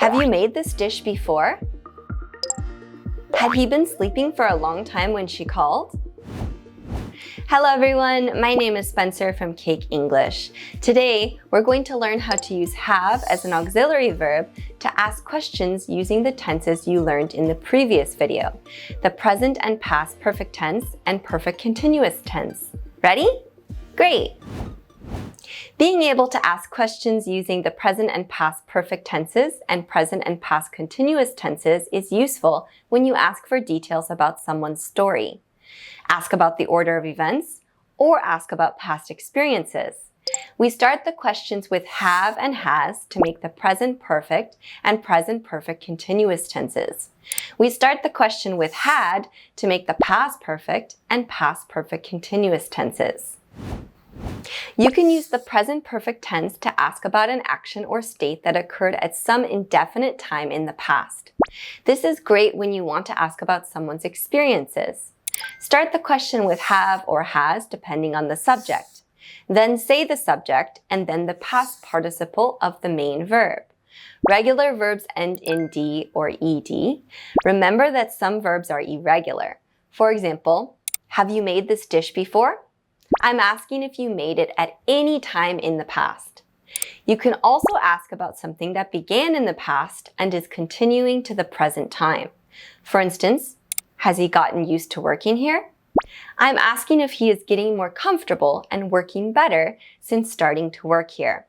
Have you made this dish before? Had he been sleeping for a long time when she called? Hello everyone, my name is Spencer from Cake English. Today, we're going to learn how to use have as an auxiliary verb to ask questions using the tenses you learned in the previous video, the present and past perfect tense and perfect continuous tense. Ready? Great! Being able to ask questions using the present and past perfect tenses and present and past continuous tenses is useful when you ask for details about someone's story. Ask about the order of events, or ask about past experiences. We start the questions with have and has to make the present perfect and present perfect continuous tenses. We start the question with had to make the past perfect and past perfect continuous tenses. You can use the present perfect tense to ask about an action or state that occurred at some indefinite time in the past. This is great when you want to ask about someone's experiences. Start the question with have or has, depending on the subject. Then say the subject and then the past participle of the main verb. Regular verbs end in D or ED. Remember that some verbs are irregular. For example, have you made this dish before? I'm asking if you made it at any time in the past. You can also ask about something that began in the past and is continuing to the present time. For instance, has he gotten used to working here? I'm asking if he is getting more comfortable and working better since starting to work here.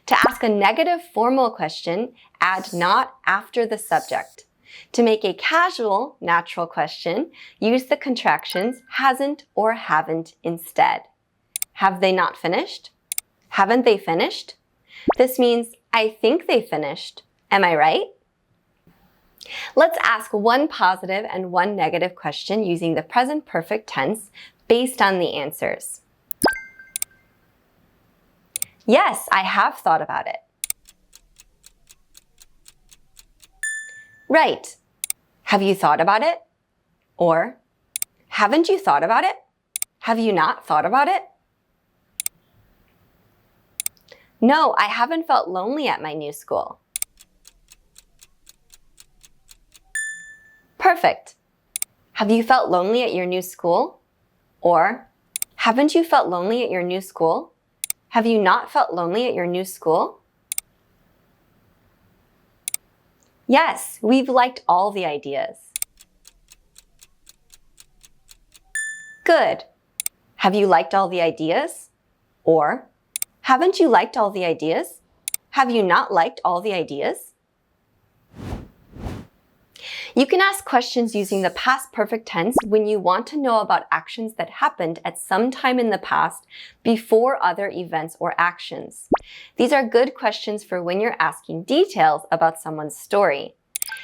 To ask a negative formal question, add not after the subject. To make a casual, natural question, use the contractions hasn't or haven't instead. Have they not finished? Haven't they finished? This means I think they finished. Am I right? Let's ask one positive and one negative question using the present perfect tense based on the answers. Yes, I have thought about it. Right. Have you thought about it? Or, haven't you thought about it? Have you not thought about it? No, I haven't felt lonely at my new school. Perfect. Have you felt lonely at your new school? Or, haven't you felt lonely at your new school? Have you not felt lonely at your new school? Yes, we've liked all the ideas. Good. Have you liked all the ideas? Or, haven't you liked all the ideas? Have you not liked all the ideas? You can ask questions using the past perfect tense when you want to know about actions that happened at some time in the past before other events or actions. These are good questions for when you're asking details about someone's story.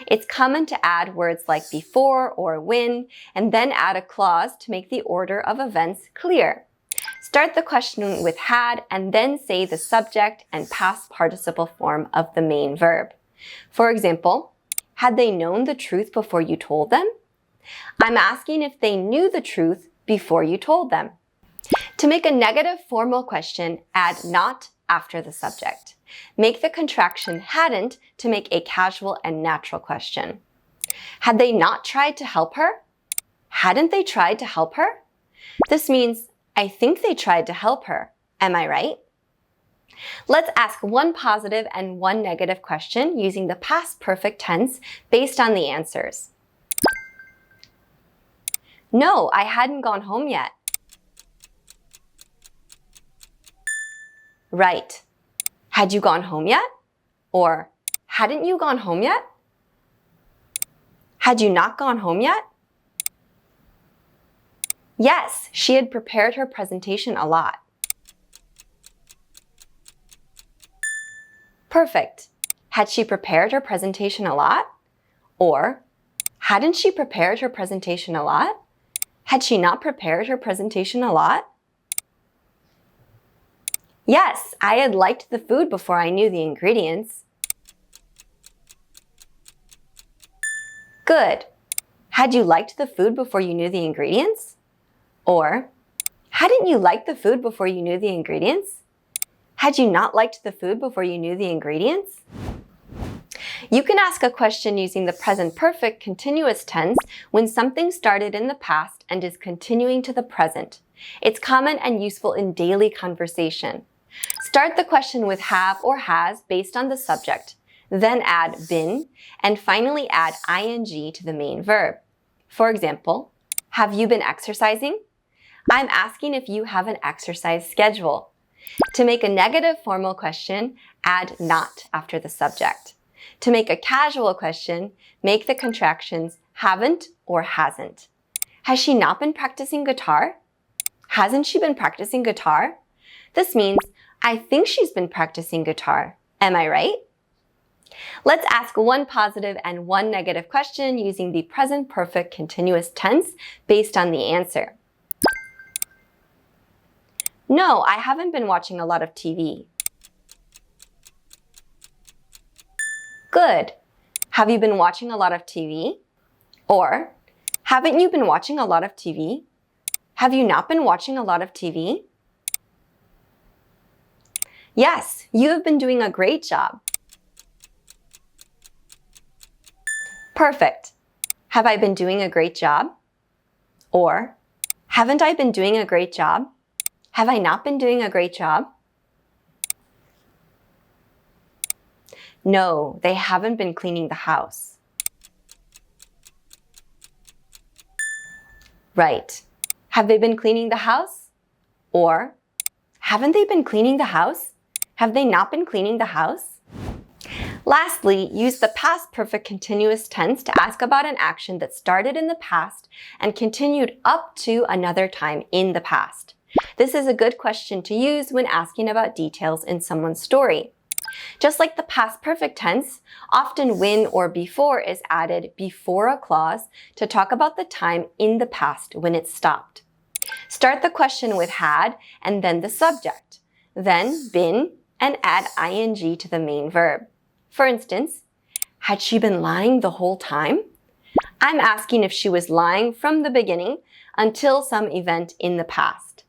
It's common to add words like before or when, and then add a clause to make the order of events clear. Start the question with had and then say the subject and past participle form of the main verb. For example, had they known the truth before you told them? I'm asking if they knew the truth before you told them. To make a negative formal question, add not after the subject. Make the contraction hadn't to make a casual and natural question. Had they not tried to help her? Hadn't they tried to help her? This means, I think they tried to help her. Am I right? Let's ask one positive and one negative question using the past perfect tense based on the answers. No, I hadn't gone home yet. Right. Had you gone home yet? Or, hadn't you gone home yet? Had you not gone home yet? Yes, she had prepared her presentation a lot. Perfect. Had she prepared her presentation a lot? Or, hadn't she prepared her presentation a lot? Had she not prepared her presentation a lot? Yes, I had liked the food before I knew the ingredients. Good. Had you liked the food before you knew the ingredients? Or, hadn't you liked the food before you knew the ingredients? Had you not liked the food before you knew the ingredients? You can ask a question using the present perfect continuous tense when something started in the past and is continuing to the present. It's common and useful in daily conversation. Start the question with have or has based on the subject, then add been, and finally add ing to the main verb. For example, have you been exercising? I'm asking if you have an exercise schedule. To make a negative formal question, add not after the subject. To make a casual question, make the contractions haven't or hasn't. Has she not been practicing guitar? Hasn't she been practicing guitar? This means, I think she's been practicing guitar. Am I right? Let's ask one positive and one negative question using the present perfect continuous tense based on the answer. No, I haven't been watching a lot of TV. Good. Have you been watching a lot of TV? Or, haven't you been watching a lot of TV? Have you not been watching a lot of TV? Yes, you have been doing a great job. Perfect. Have I been doing a great job? Or, haven't I been doing a great job? Have I not been doing a great job? No, they haven't been cleaning the house. Right. Have they been cleaning the house? Or, haven't they been cleaning the house? Have they not been cleaning the house? Lastly, use the past perfect continuous tense to ask about an action that started in the past and continued up to another time in the past. This is a good question to use when asking about details in someone's story. Just like the past perfect tense, often when or before is added before a clause to talk about the time in the past when it stopped. Start the question with had and then the subject, then been, and add ing to the main verb. For instance, had she been lying the whole time? I'm asking if she was lying from the beginning until some event in the past.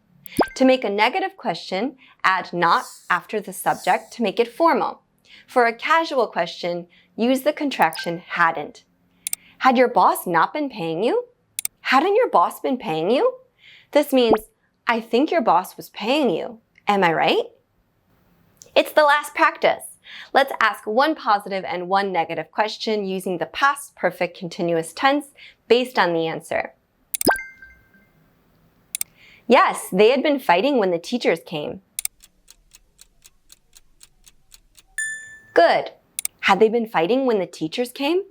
To make a negative question, add not after the subject to make it formal. For a casual question, use the contraction hadn't. Had your boss not been paying you? Hadn't your boss been paying you? This means, I think your boss was paying you. Am I right? It's the last practice. Let's ask one positive and one negative question using the past perfect continuous tense based on the answer. Yes, they had been fighting when the teachers came. Good. Had they been fighting when the teachers came?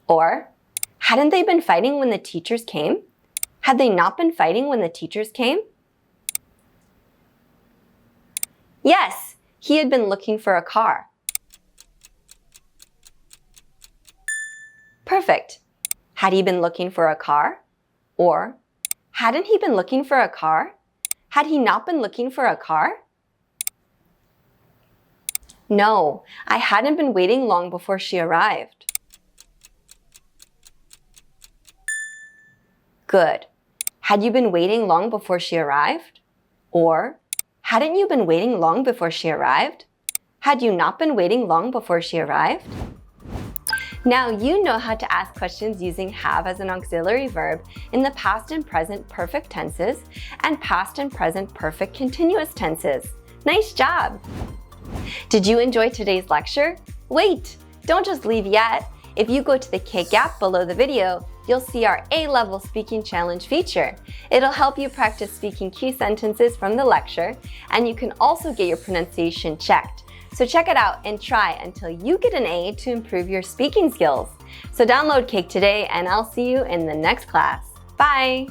Or, hadn't they been fighting when the teachers came? Had they not been fighting when the teachers came? Yes, he had been looking for a car. Perfect. Had he been looking for a car? Or, hadn't he been looking for a car? Had he not been looking for a car? No, I hadn't been waiting long before she arrived. Good. Had you been waiting long before she arrived? Or, hadn't you been waiting long before she arrived? Had you not been waiting long before she arrived? Now you know how to ask questions using have as an auxiliary verb in the past and present perfect tenses and past and present perfect continuous tenses. Nice job! Did you enjoy today's lecture? Wait, don't just leave yet. If you go to the Cake app below the video, you'll see our A-Level Speaking Challenge feature. It'll help you practice speaking key sentences from the lecture, and you can also get your pronunciation checked. So check it out and try until you get an A to improve your speaking skills. So download Cake today, and I'll see you in the next class. Bye!